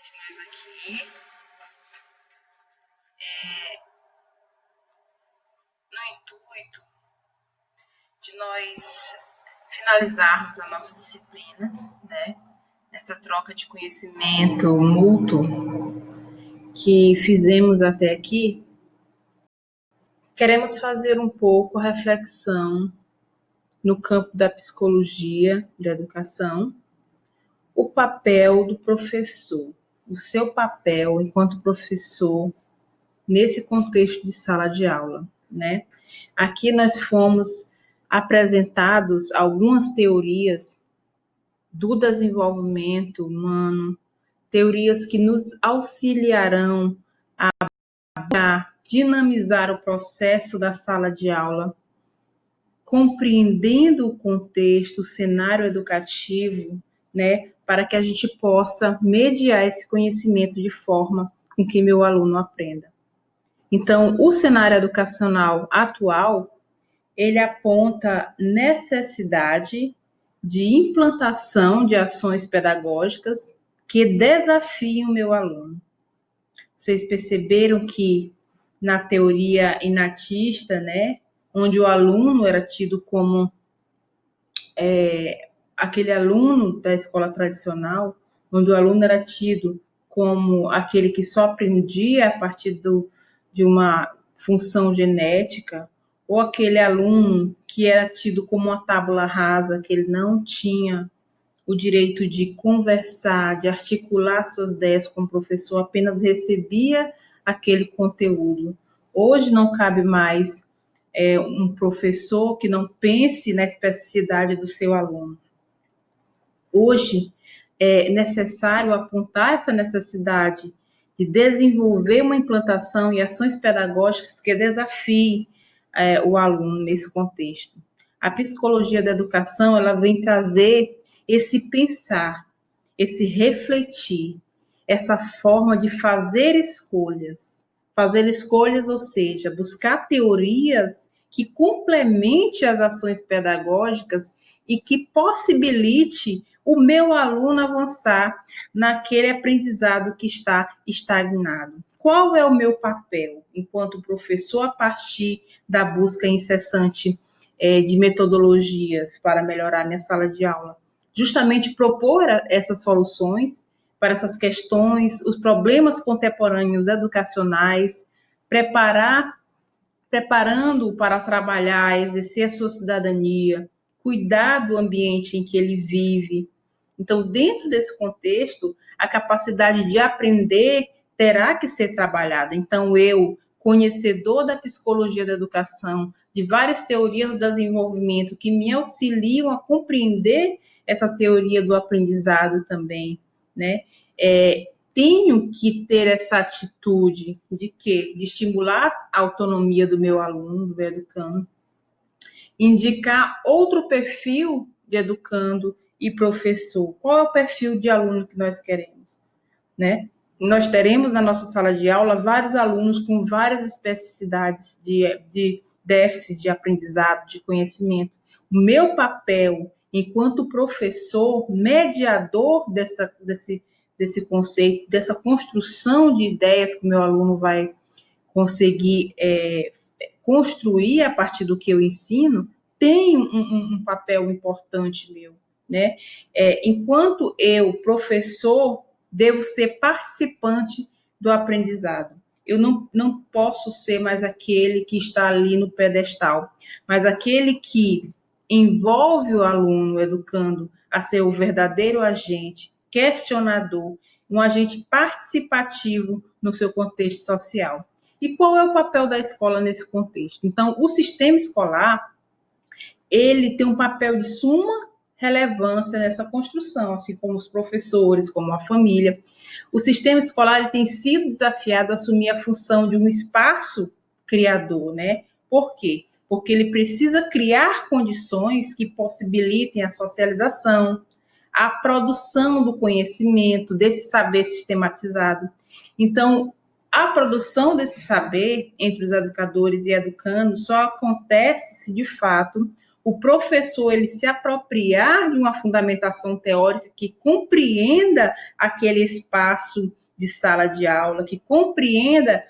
de nós aqui, no intuito de nós finalizarmos a nossa disciplina, né? Essa troca de conhecimento mútuo que fizemos até aqui, queremos fazer um pouco a reflexão no campo da psicologia da educação, o papel do professor, o seu papel enquanto professor nesse contexto de sala de aula, né? Aqui nós fomos apresentados algumas teorias do desenvolvimento humano, teorias que nos auxiliarão a dinamizar o processo da sala de aula, compreendendo o contexto, o cenário educativo, né, para que a gente possa mediar esse conhecimento de forma com que meu aluno aprenda. Então, o cenário educacional atual, ele aponta necessidade de implantação de ações pedagógicas que desafiem o meu aluno. Vocês perceberam que na teoria inatista, né, onde o aluno era tido como aquele aluno da escola tradicional, onde o aluno era tido como aquele que só aprendia a partir de uma função genética, ou aquele aluno que era tido como uma tábula rasa, que ele não tinha o direito de conversar, de articular suas ideias com o professor, apenas recebia aquele conteúdo. Hoje não cabe mais um professor que não pense na especificidade do seu aluno. Hoje é necessário apontar essa necessidade de desenvolver uma implantação e ações pedagógicas que desafiem o aluno nesse contexto. A psicologia da educação, ela vem trazer esse pensar, esse refletir, essa forma de fazer escolhas, ou seja, buscar teorias que complemente as ações pedagógicas e que possibilite o meu aluno avançar naquele aprendizado que está estagnado. Qual é o meu papel enquanto professor a partir da busca incessante de metodologias para melhorar minha sala de aula? Justamente propor essas soluções para essas questões, os problemas contemporâneos educacionais, preparando para trabalhar, exercer a sua cidadania, cuidar do ambiente em que ele vive. Então, dentro desse contexto, a capacidade de aprender terá que ser trabalhada. Então, eu, conhecedor da psicologia da educação, de várias teorias do desenvolvimento que me auxiliam a compreender essa teoria do aprendizado também, né? Tenho que ter essa atitude de quê? De estimular a autonomia do meu aluno, do meu educando, indicar outro perfil de educando e professor. Qual é o perfil de aluno que nós queremos, né? Nós teremos na nossa sala de aula vários alunos com várias especificidades de déficit de aprendizado, de conhecimento. O meu papel, enquanto professor, mediador desse conceito, dessa construção de ideias que o meu aluno vai conseguir construir a partir do que eu ensino, tem um papel importante meu, né? Enquanto eu, professor, devo ser participante do aprendizado. Eu não posso ser mais aquele que está ali no pedestal, mas aquele que envolve o aluno, o educando, a ser o verdadeiro agente, questionador, um agente participativo no seu contexto social. E qual é o papel da escola nesse contexto? Então, o sistema escolar, ele tem um papel de suma relevância nessa construção, assim como os professores, como a família. O sistema escolar ele tem sido desafiado a assumir a função de um espaço criador, né? Por quê? Porque ele precisa criar condições que possibilitem a socialização, a produção do conhecimento, desse saber sistematizado. Então, a produção desse saber entre os educadores e educandos só acontece se, de fato, o professor ele se apropriar de uma fundamentação teórica que compreenda aquele espaço de sala de aula, que compreenda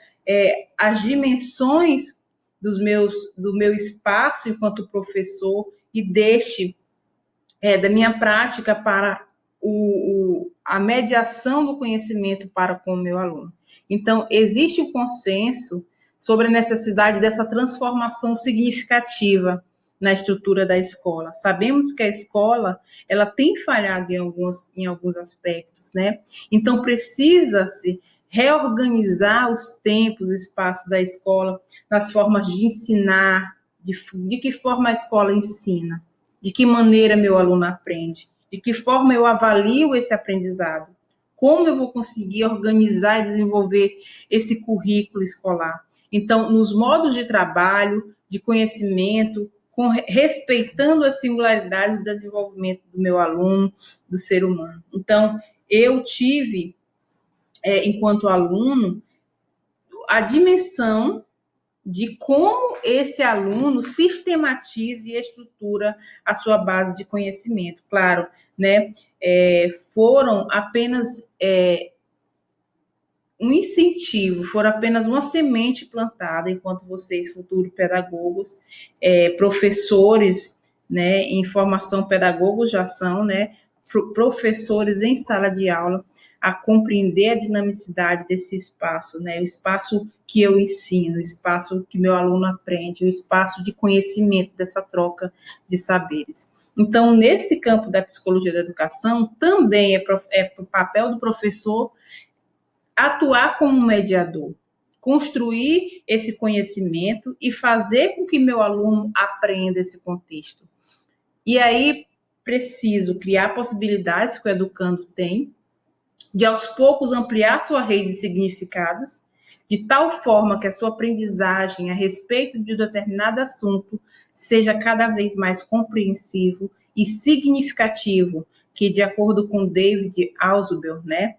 as dimensões do meu espaço enquanto professor e deixe da minha prática para a mediação do conhecimento para com o meu aluno. Então, existe um consenso sobre a necessidade dessa transformação significativa na estrutura da escola. Sabemos que a escola ela tem falhado em alguns aspectos, né? Então, precisa-se reorganizar os tempos, os espaços da escola, nas formas de ensinar, de que forma a escola ensina, de que maneira meu aluno aprende, de que forma eu avalio esse aprendizado, como eu vou conseguir organizar e desenvolver esse currículo escolar. Então, nos modos de trabalho, de conhecimento, respeitando a singularidade do desenvolvimento do meu aluno, do ser humano. Então, eu tive, enquanto aluno, a dimensão de como esse aluno sistematiza e estrutura a sua base de conhecimento. Claro, né? Foram apenas um incentivo, foram apenas uma semente plantada, enquanto vocês, futuros pedagogos, professores, né, em formação, pedagogos já são, né, professores em sala de aula, a compreender a dinamicidade desse espaço, né, o espaço que eu ensino, o espaço que meu aluno aprende, o espaço de conhecimento dessa troca de saberes. Então, nesse campo da psicologia da educação, também é o papel do professor atuar como mediador, construir esse conhecimento e fazer com que meu aluno aprenda esse contexto. E aí, preciso criar possibilidades que o educando tem, de aos poucos ampliar sua rede de significados, de tal forma que a sua aprendizagem a respeito de um determinado assunto seja cada vez mais compreensivo e significativo, que de acordo com David Ausubel, né,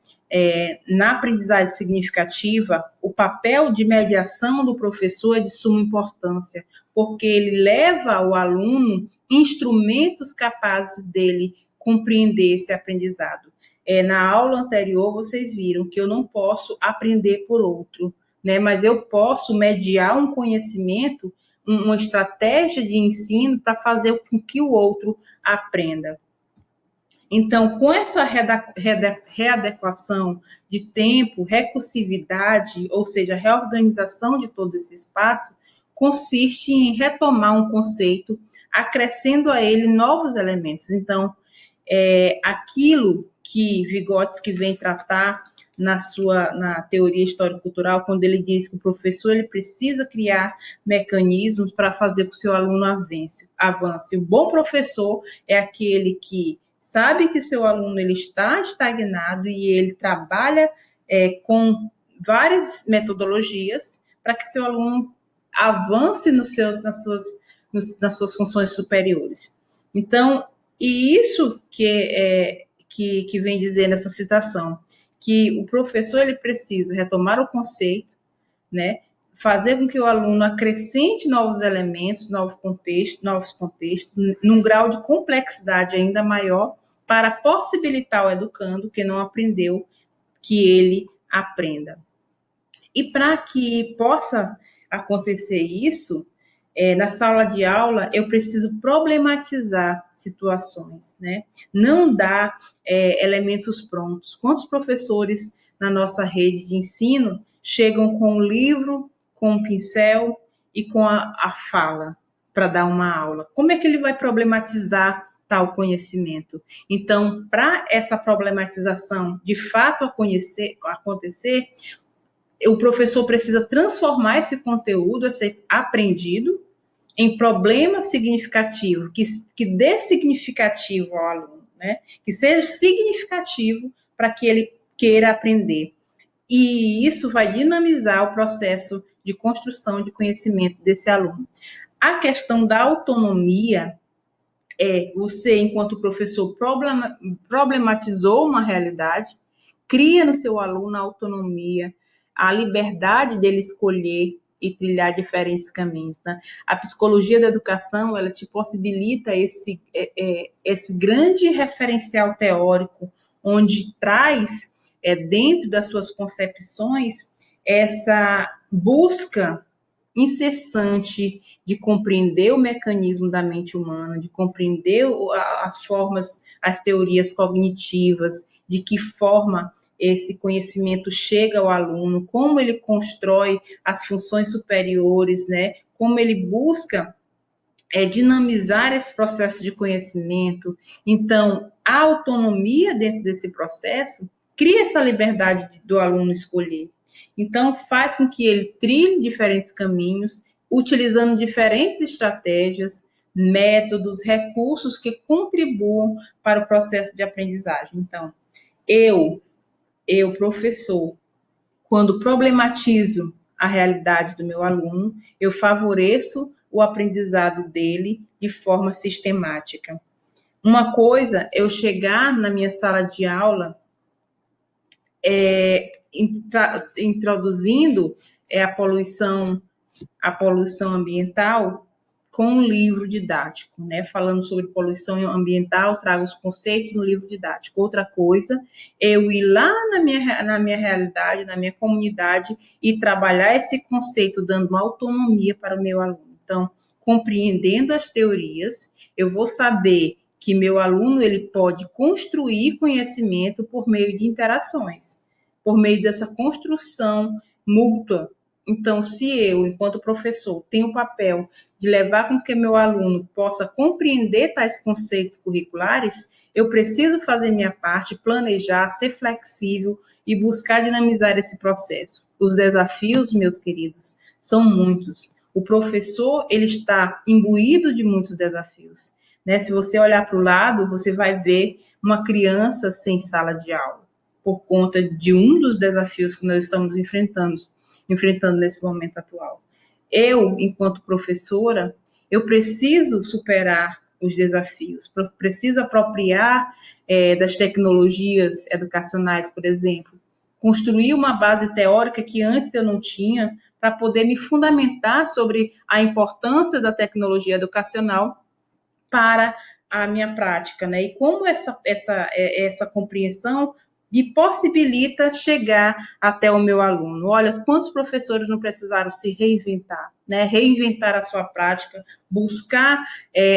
na aprendizagem significativa, o papel de mediação do professor é de suma importância, porque ele leva ao aluno instrumentos capazes dele compreender esse aprendizado. Na aula anterior, vocês viram que eu não posso aprender por outro, né? Mas eu posso mediar um conhecimento, uma estratégia de ensino para fazer com que o outro aprenda. Então, com essa readequação de tempo, recursividade, ou seja, reorganização de todo esse espaço, consiste em retomar um conceito, acrescendo a ele novos elementos. Então, aquilo que Vygotsky vem tratar na teoria histórico-cultural, quando ele diz que o professor ele precisa criar mecanismos para fazer com que o seu aluno avance. O bom professor é aquele que sabe que seu aluno ele está estagnado e ele trabalha com várias metodologias para que seu aluno avance nas suas funções superiores. Então, e isso que vem dizer nessa citação, que o professor ele precisa retomar o conceito, né, fazer com que o aluno acrescente novos elementos, novos contextos, num grau de complexidade ainda maior, para possibilitar ao educando que não aprendeu, que ele aprenda. E para que possa acontecer isso, na sala de aula, eu preciso problematizar situações, né? Não dar elementos prontos. Quantos professores na nossa rede de ensino chegam com um livro, com um pincel e com a fala para dar uma aula? Como é que ele vai problematizar tal conhecimento? Então, para essa problematização de fato acontecer, o professor precisa transformar esse conteúdo a ser aprendido em problema significativo, que dê significativo ao aluno, né? Que seja significativo para que ele queira aprender. E isso vai dinamizar o processo de construção de conhecimento desse aluno. A questão da autonomia você, enquanto professor, problematizou uma realidade, cria no seu aluno a autonomia, a liberdade dele escolher e trilhar diferentes caminhos, né? A psicologia da educação, ela te possibilita esse grande referencial teórico, onde traz, dentro das suas concepções, essa busca incessante de compreender o mecanismo da mente humana, de compreender as formas, as teorias cognitivas, de que forma esse conhecimento chega ao aluno, como ele constrói as funções superiores, né? Como ele busca dinamizar esse processo de conhecimento. Então, a autonomia dentro desse processo cria essa liberdade do aluno escolher. Então, faz com que ele trilhe diferentes caminhos, utilizando diferentes estratégias, métodos, recursos que contribuam para o processo de aprendizagem. Então, professor, quando problematizo a realidade do meu aluno, eu favoreço o aprendizado dele de forma sistemática. Uma coisa é eu chegar na minha sala de aula introduzindo a poluição ambiental com um livro didático, né? Falando sobre poluição ambiental, trago os conceitos no livro didático. Outra coisa, eu ir lá na minha realidade, na minha comunidade e trabalhar esse conceito, dando uma autonomia para o meu aluno. Então, compreendendo as teorias, eu vou saber que meu aluno ele pode construir conhecimento por meio de interações, por meio dessa construção mútua. Então, se eu, enquanto professor, tenho o papel de levar com que meu aluno possa compreender tais conceitos curriculares, eu preciso fazer minha parte, planejar, ser flexível e buscar dinamizar esse processo. Os desafios, meus queridos, são muitos. O professor, ele está imbuído de muitos desafios, né? Se você olhar para o lado, você vai ver uma criança sem sala de aula, por conta de um dos desafios que nós estamos enfrentando nesse momento atual. Eu, enquanto professora, eu preciso superar os desafios, preciso apropriar das tecnologias educacionais, por exemplo, construir uma base teórica que antes eu não tinha, para poder me fundamentar sobre a importância da tecnologia educacional para a minha prática, né? E como essa compreensão me possibilita chegar até o meu aluno. Olha, quantos professores não precisaram se reinventar, né? Reinventar a sua prática, buscar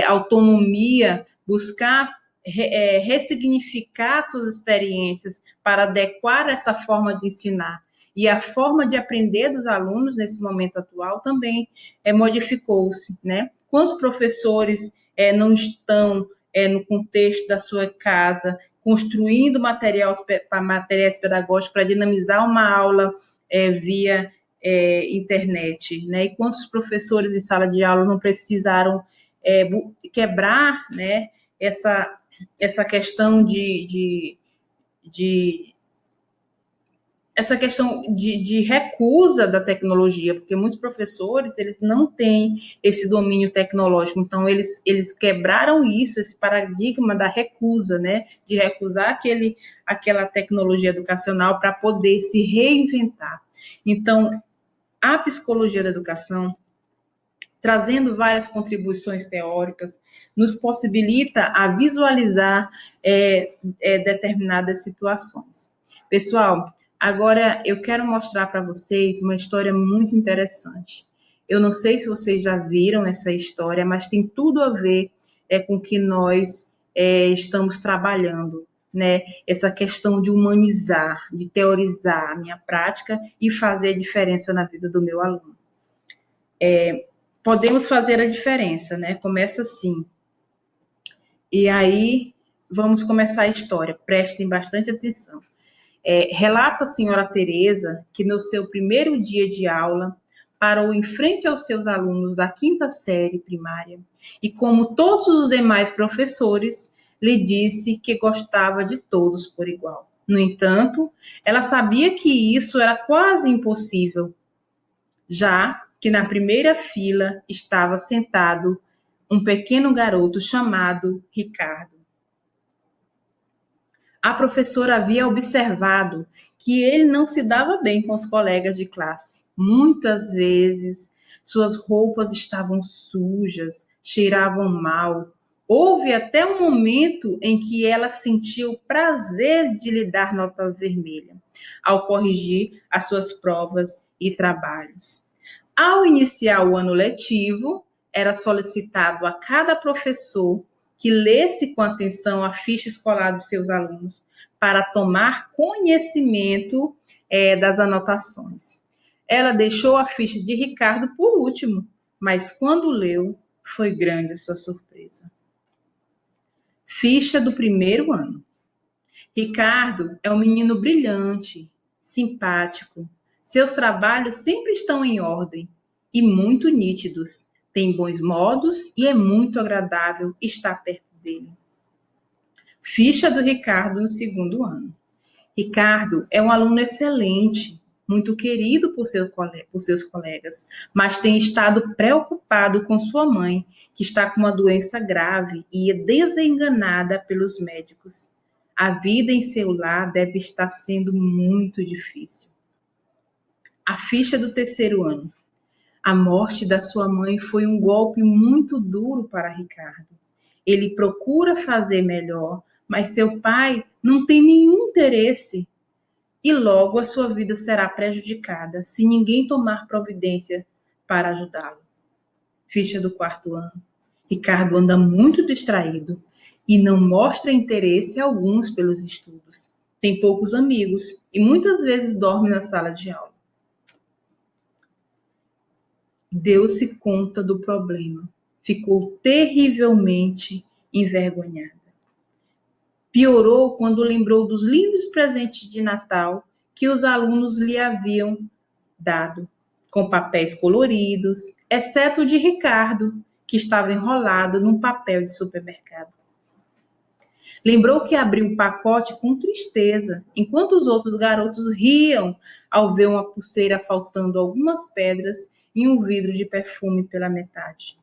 autonomia, buscar ressignificar suas experiências para adequar essa forma de ensinar. E a forma de aprender dos alunos nesse momento atual também modificou-se, né? Quantos professores não estão no contexto da sua casa, construindo materiais pedagógicos para dinamizar uma aula via internet, né? E quantos professores em sala de aula não precisaram quebrar, né, essa questão essa questão de recusa da tecnologia, porque muitos professores, eles não têm esse domínio tecnológico, então eles quebraram isso, esse paradigma da recusa, né, de recusar aquela tecnologia educacional para poder se reinventar. Então, a psicologia da educação, trazendo várias contribuições teóricas, nos possibilita a visualizar determinadas situações. Pessoal, agora eu quero mostrar para vocês uma história muito interessante. Eu não sei se vocês já viram essa história, mas tem tudo a ver com o que nós estamos trabalhando, né? Essa questão de humanizar, de teorizar a minha prática e fazer a diferença na vida do meu aluno. Podemos fazer a diferença, né? Começa assim. E aí, vamos começar a história. Prestem bastante atenção. Relata a senhora Teresa que no seu primeiro dia de aula parou em frente aos seus alunos da quinta série primária e, como todos os demais professores, lhe disse que gostava de todos por igual. No entanto, ela sabia que isso era quase impossível, já que na primeira fila estava sentado um pequeno garoto chamado Ricardo. A professora havia observado que ele não se dava bem com os colegas de classe. Muitas vezes suas roupas estavam sujas, cheiravam mal. Houve até um momento em que ela sentiu o prazer de lhe dar nota vermelha, ao corrigir as suas provas e trabalhos. Ao iniciar o ano letivo, era solicitado a cada professor que lesse com atenção a ficha escolar dos seus alunos para tomar conhecimento das anotações. Ela deixou a ficha de Ricardo por último, mas quando leu, foi grande a sua surpresa. Ficha do primeiro ano. Ricardo é um menino brilhante, simpático. Seus trabalhos sempre estão em ordem e muito nítidos. Tem bons modos e é muito agradável estar perto dele. Ficha do Ricardo no segundo ano. Ricardo é um aluno excelente, muito querido por seus colegas, mas tem estado preocupado com sua mãe, que está com uma doença grave e é desenganada pelos médicos. A vida em seu lar deve estar sendo muito difícil. A ficha do terceiro ano. A morte da sua mãe foi um golpe muito duro para Ricardo. Ele procura fazer melhor, mas seu pai não tem nenhum interesse e logo a sua vida será prejudicada se ninguém tomar providência para ajudá-lo. Ficha do quarto ano. Ricardo anda muito distraído e não mostra interesse alguns pelos estudos. Tem poucos amigos e muitas vezes dorme na sala de aula. Deu-se conta do problema. Ficou terrivelmente envergonhada. Piorou quando lembrou dos lindos presentes de Natal que os alunos lhe haviam dado, com papéis coloridos, exceto o de Ricardo, que estava enrolado num papel de supermercado. Lembrou que abriu o pacote com tristeza, enquanto os outros garotos riam ao ver uma pulseira faltando algumas pedras e um vidro de perfume pela metade.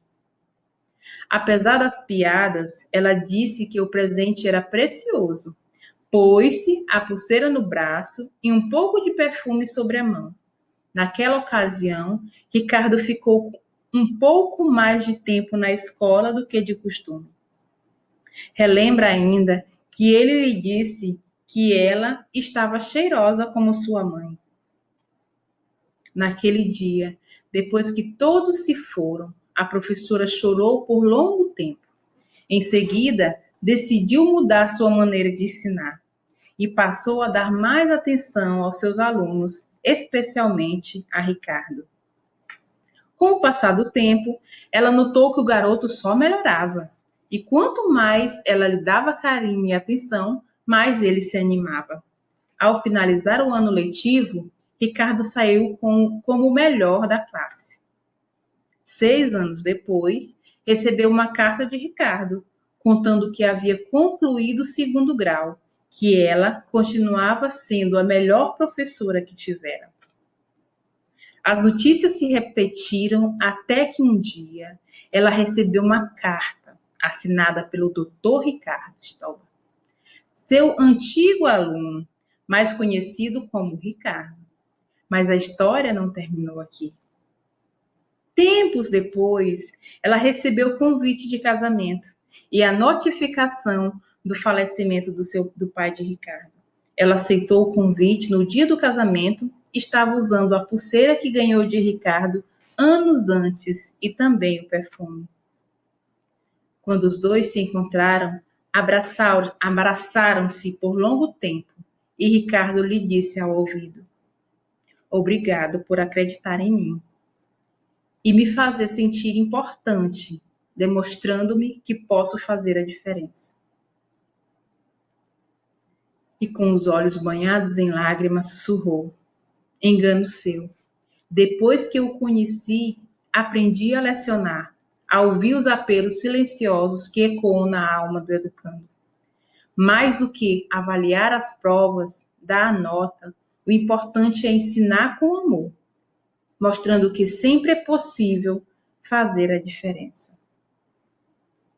Apesar das piadas, ela disse que o presente era precioso. Pôs-se a pulseira no braço e um pouco de perfume sobre a mão. Naquela ocasião, Ricardo ficou um pouco mais de tempo na escola do que de costume. Relembra ainda que ele lhe disse que ela estava cheirosa como sua mãe. Naquele dia, depois que todos se foram, a professora chorou por longo tempo. Em seguida, decidiu mudar sua maneira de ensinar e passou a dar mais atenção aos seus alunos, especialmente a Ricardo. Com o passar do tempo, ela notou que o garoto só melhorava, e quanto mais ela lhe dava carinho e atenção, mais ele se animava. Ao finalizar o ano letivo, Ricardo saiu como o melhor da classe. 6 anos depois, recebeu uma carta de Ricardo, contando que havia concluído o segundo grau, que ela continuava sendo a melhor professora que tivera. As notícias se repetiram até que um dia ela recebeu uma carta assinada pelo Dr. Ricardo Stolber, seu antigo aluno, mais conhecido como Ricardo. Mas a história não terminou aqui. Tempos depois, ela recebeu o convite de casamento e a notificação do falecimento do pai de Ricardo. Ela aceitou o convite no dia do casamento, estava usando a pulseira que ganhou de Ricardo anos antes e também o perfume. Quando os dois se encontraram, abraçaram-se por longo tempo e Ricardo lhe disse ao ouvido: "Obrigado por acreditar em mim e me fazer sentir importante, demonstrando-me que posso fazer a diferença." E com os olhos banhados em lágrimas, sussurrou: "Engano seu. Depois que eu o conheci, aprendi a lecionar, a ouvir os apelos silenciosos que ecoam na alma do educando. Mais do que avaliar as provas, dar a nota, o importante é ensinar com amor, mostrando que sempre é possível fazer a diferença."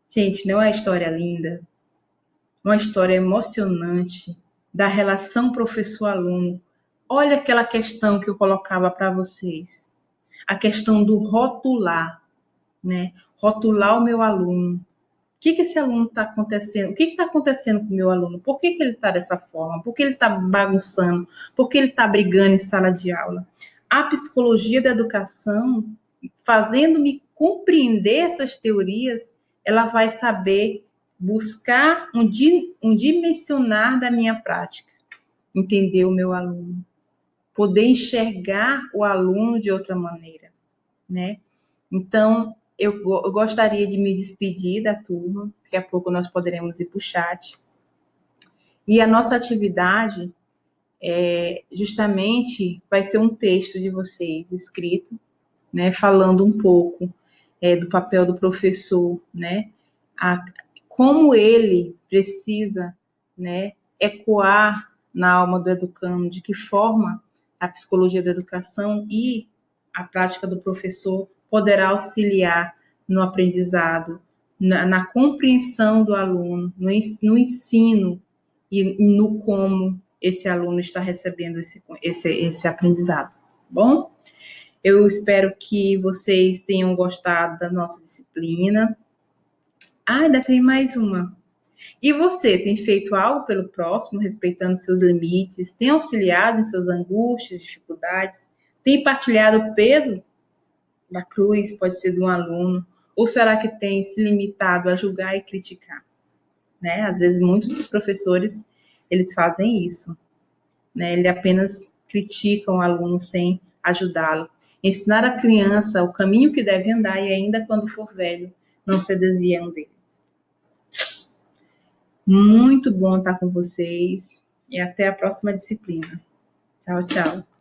Gente, não é uma história linda? Uma história emocionante da relação professor-aluno Olha aquela questão que eu colocava para vocês, a questão do rotular, né? Rotular o meu aluno. O que esse aluno está acontecendo? O que está acontecendo com o meu aluno? Por que ele está dessa forma? Por que ele está bagunçando? Por que ele está brigando em sala de aula? A psicologia da educação, fazendo-me compreender essas teorias, ela vai saber buscar um dimensionar da minha prática, entender o meu aluno, poder enxergar o aluno de outra maneira, né? Então, eu gostaria de me despedir da turma, daqui a pouco nós poderemos ir para o chat. E a nossa atividade, justamente, vai ser um texto de vocês escrito, né, falando um pouco do papel do professor, né, a, como ele precisa, né, ecoar na alma do educando, de que forma a psicologia da educação e a prática do professor poderá auxiliar no aprendizado, na compreensão do aluno, no ensino e no como esse aluno está recebendo esse aprendizado. Bom? Eu espero que vocês tenham gostado da nossa disciplina. Ah, ainda tem mais uma. E você, tem feito algo pelo próximo, respeitando seus limites? Tem auxiliado em suas angústias, dificuldades? Tem partilhado o peso da cruz, pode ser de um aluno? Ou será que tem se limitado a julgar e criticar? Né? Às vezes, muitos dos professores, eles fazem isso. Né? Ele apenas critica o aluno sem ajudá-lo. Ensinar a criança o caminho que deve andar e ainda quando for velho, não se desviando dele. Muito bom estar com vocês e até a próxima disciplina. Tchau, tchau.